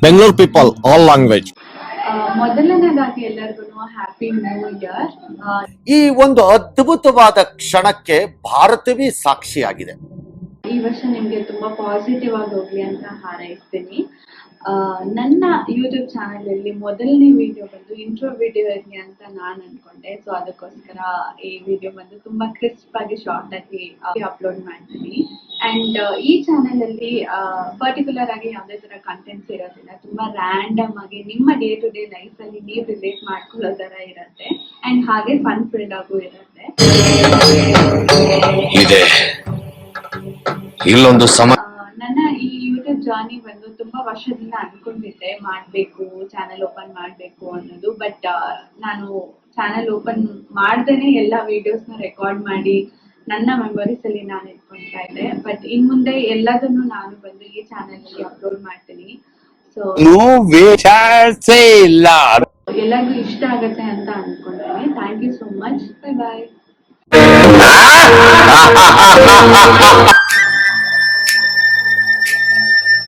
Bangalore people, all language. ಮೊದಲನೇದಾಗಿ ಎಲ್ಲರಿಗೂ happy new year. ಈ ಒಂದು ಅದ್ಭುತವಾದ ಕ್ಷಣಕ್ಕೆ ಭಾರತವೇ ಸಾಕ್ಷಿಯಾಗಿದೆ. ಈ ವರ್ಷ ನಿಮ್ಗೆ ತುಂಬಾ ಪಾಸಿಟಿವ್ ಆಗಿ ಹೋಗ್ಲಿ ಅಂತ ಹಾರೈಸ್ತೀನಿ. ನನ್ನ ಯೂಟ್ಯೂಬ್ ಚಾನೆಲ್ ಅಲ್ಲಿ ಮೊದಲನೇ ವಿಡಿಯೋ ಬಂದು ಇಂಟ್ರೋ ವಿಡಿಯೋ ಇರಲಿ ಅಂತ ನಾನು ಅನ್ಕೊಂಡೆ. ಸೊ ಅದಕ್ಕೋಸ್ಕರ ಈ ವಿಡಿಯೋ ಬಂದು ತುಂಬಾ ಕ್ರಿಸ್ಪ್ ಆಗಿ ಶಾರ್ಟ್ ಆಗಿ ಅಪ್ಲೋಡ್ ಮಾಡ್ತೀನಿ. ಅಂಡ್ ಈ ಚಾನೆಲ್ ಅಲ್ಲಿ ಪರ್ಟಿಕ್ಯುಲರ್ ಆಗಿ ಯಾವುದೇ ತರ ಕಂಟೆಂಟ್ಸ್ ಇರೋದಿಲ್ಲ. ತುಂಬಾ ರ್ಯಾಂಡಮ್ ಆಗಿ ನಿಮ್ಮ ಡೇ ಟು ಡೇ ಲೈಫ್ ಅಲ್ಲಿ ನೀವು ರಿಲೇಟ್ ಮಾಡ್ಕೊಳ್ಳೋ ತರ ಇರುತ್ತೆ. ಅಂಡ್ ಹಾಗೆ ಫನ್ ಫಿಲ್ಡ್ ಆಗು ಇರುತ್ತೆ. ಇಲ್ಲೊಂದು ನನ್ನ ಈ ಯೂಟ್ಯೂಬ್ ಜರ್ನಿ ಬಂದು ತುಂಬಾ ವರ್ಷದಿಂದ ಅನ್ಕೊಂಡಿದ್ದೆ ಮಾಡ್ಬೇಕು, ಚಾನೆಲ್ ಓಪನ್ ಮಾಡ್ಬೇಕು ಅನ್ನೋದು. ಬಟ್ ನಾನು ಚಾನೆಲ್ ಓಪನ್ ಮಾಡ್ದೇನೆ ಎಲ್ಲ ವಿಡಿಯೋಸ್ನ ರೆಕಾರ್ಡ್ ಮಾಡಿ ನನ್ನ ಮೆಮೊರೀಸ್ ಅಲ್ಲಿ ನಾನು ಇಟ್ಕೊಳ್ತಾ ಇದ್ದೆ. ಬಟ್ ಇನ್ ಮುಂದೆ ಎಲ್ಲದನ್ನು ನಾನು ಬಂದು ಈ ಚಾನೆಲ್ ಅಲ್ಲಿ ಅಪ್ಲೋಡ್ ಮಾಡ್ತೀನಿ. ಸೊ ಎಲ್ಲರಿಗೂ ಇಷ್ಟ ಆಗತ್ತೆ ಅಂತ ಅನ್ಕೊಂತೀನಿ. Thank you so much. Bye bye.